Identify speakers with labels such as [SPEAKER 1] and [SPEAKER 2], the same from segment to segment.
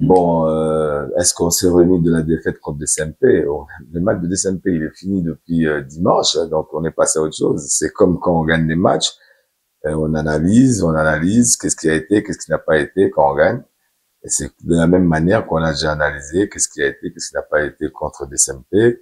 [SPEAKER 1] Bon, est-ce qu'on s'est remis de la défaite contre DCMP? Le match de DCMP, il est fini depuis dimanche, donc on est passé à autre chose. C'est comme quand on gagne des matchs, on analyse qu'est-ce qui a été, qu'est-ce qui n'a pas été quand on gagne. Et c'est de la même manière qu'on a déjà analysé qu'est-ce qui a été, qu'est-ce qui n'a pas été contre DCMP.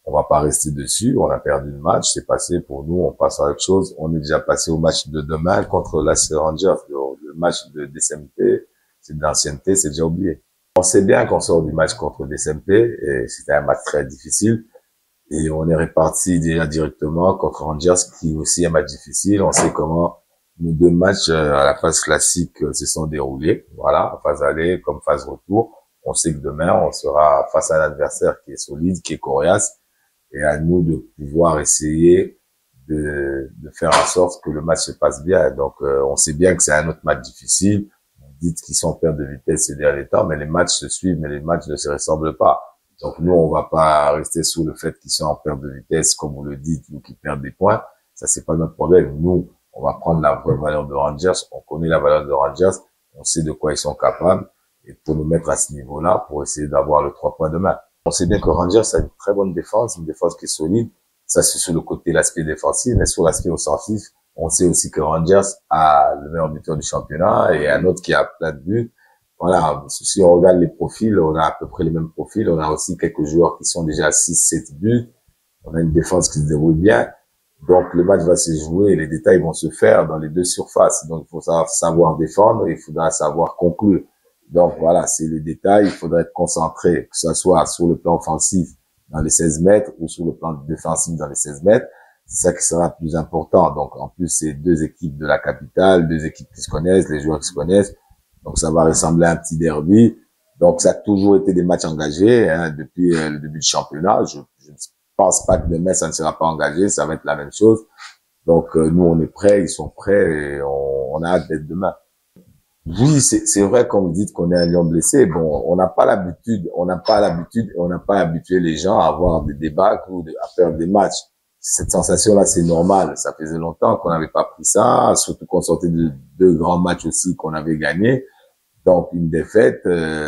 [SPEAKER 1] On va pas rester dessus, on a perdu le match, c'est passé pour nous, on passe à autre chose. On est déjà passé au match de demain contre l'AS Rangers. Le match de DCMP, c'est de l'ancienneté, c'est déjà oublié. On sait bien qu'on sort du match contre DCMP et c'était un match très difficile. Et on est réparti déjà directement contre Rangers, qui est aussi un match difficile. On sait comment nos deux matchs à la phase classique se sont déroulés. Voilà, phase aller comme phase retour. On sait que demain, on sera face à un adversaire qui est solide, qui est coriace. Et à nous de pouvoir essayer de faire en sorte que le match se passe bien. Donc, on sait bien que c'est un autre match difficile. Vous dites qu'ils sont en perte de vitesse ces derniers temps, mais les matchs se suivent, mais les matchs ne se ressemblent pas. Donc, nous, on va pas rester sous le fait qu'ils sont en perte de vitesse, comme vous le dites, ou qu'ils perdent des points. Ça, c'est pas notre problème. Nous, on va prendre la vraie valeur de Rangers. On connaît la valeur de Rangers. On sait de quoi ils sont capables. Et pour nous mettre à ce niveau-là, pour essayer d'avoir le 3 points demain. On sait bien que Rangers a une très bonne défense, une défense qui est solide. Ça, c'est sur le côté, l'aspect défensif. Mais sur l'aspect offensif, on sait aussi que Rangers a le meilleur buteur du championnat et un autre qui a plein de buts. Voilà. Si on regarde les profils, on a à peu près les mêmes profils. On a aussi quelques joueurs qui sont déjà à 6-7 buts. On a une défense qui se déroule bien. Donc, le match va se jouer et les détails vont se faire dans les deux surfaces. Donc, il faut savoir défendre et il faudra savoir conclure. Donc, voilà, c'est les détails. Il faudra être concentré, que ce soit sur le plan offensif dans les 16 mètres ou sur le plan défensif dans les 16 mètres. C'est ça qui sera plus important. Donc, en plus, c'est deux équipes de la capitale, deux équipes qui se connaissent, les joueurs qui se connaissent. Donc, ça va ressembler à un petit derby. Donc, ça a toujours été des matchs engagés hein, depuis le début du championnat. Je ne pense pas que demain, ça ne sera pas engagé. Ça va être la même chose. Donc, nous, on est prêts, ils sont prêts et on a hâte d'être demain. Oui, c'est vrai quand vous dites qu'on est un lion blessé. Bon, on n'a pas l'habitude, on n'a pas habitué les gens à avoir des débats ou à faire des matchs. Cette sensation-là, c'est normal. Ça faisait longtemps qu'on n'avait pas pris ça, surtout qu'on sortait de deux grands matchs aussi qu'on avait gagnés. Donc, une défaite,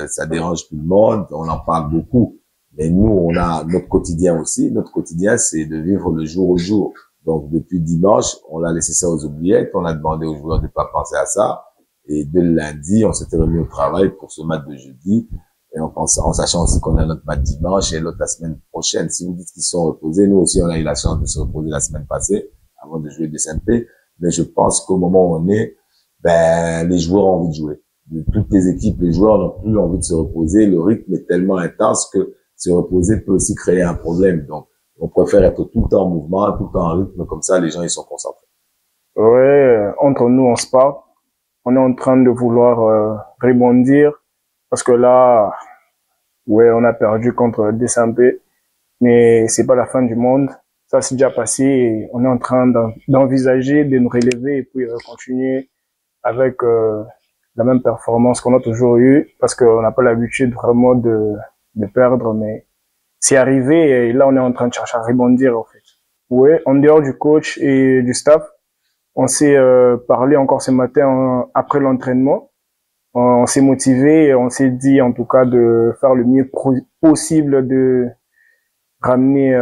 [SPEAKER 1] ça dérange tout le monde. On en parle beaucoup. Mais nous, on a notre quotidien aussi. Notre quotidien, c'est de vivre le jour au jour. Donc, depuis dimanche, on a laissé ça aux oubliettes. On a demandé aux joueurs de pas penser à ça. Et dès le lundi, on s'était remis au travail pour ce match de jeudi. Et en sachant aussi qu'on a notre match dimanche et l'autre la semaine prochaine. Si vous dites qu'ils sont reposés, nous aussi, on a eu la chance de se reposer la semaine passée avant de jouer des SMP. Mais je pense qu'au moment où on est, les joueurs ont envie de jouer. De toutes les équipes, les joueurs n'ont plus envie de se reposer. Le rythme est tellement intense que se reposer peut aussi créer un problème. Donc, on préfère être tout le temps en mouvement, tout le temps en rythme. Comme ça, les gens, ils sont concentrés.
[SPEAKER 2] Ouais, entre nous, on se parle. On est en train de vouloir rebondir parce que là, ouais, on a perdu contre DCMP, mais c'est pas la fin du monde. Ça s'est déjà passé et on est en train d'envisager de nous relever et puis continuer avec la même performance qu'on a toujours eu parce qu'on n'a pas l'habitude vraiment de perdre, mais c'est arrivé et là on est en train de chercher à rebondir en fait. Ouais, en dehors du coach et du staff, on s'est parlé encore ce matin après l'entraînement. On s'est motivé et on s'est dit en tout cas de faire le mieux possible de ramener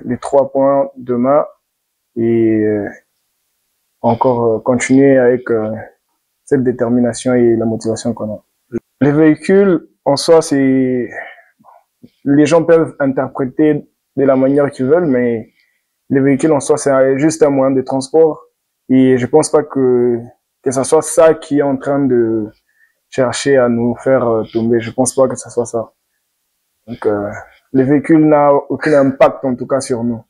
[SPEAKER 2] les 3 points demain et encore continuer avec cette détermination et la motivation qu'on a. Les véhicules, en soi, c'est les gens peuvent interpréter de la manière qu'ils veulent, mais les véhicules en soi, c'est juste un moyen de transport. Et je pense pas que ça soit ça qui est en train de chercher à nous faire tomber. Je pense pas que ça soit ça. Donc, les véhicules n'ont aucun impact, en tout cas, sur nous.